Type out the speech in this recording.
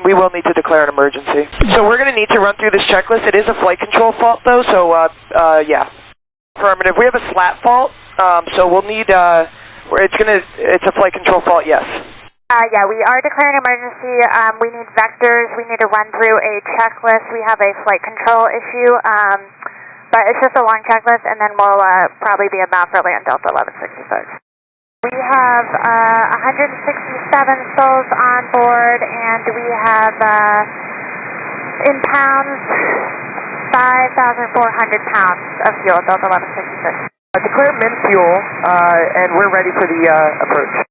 We will need to declare an emergency. So we're going to need to run through this checklist. It is a flight control fault, though, so, yeah. Affirmative. We have a slat fault, so we'll need, it's a flight control fault, yes. Yeah, we are declaring emergency. We need vectors. We need to run through a checklist. We have a flight control issue, but it's just a long checklist, and then we'll probably be about for land Delta 1166. We have 167 souls on board, and we have, in pounds, 5,400 pounds of fuel, Delta 1166. Declare min fuel, and we're ready for the approach.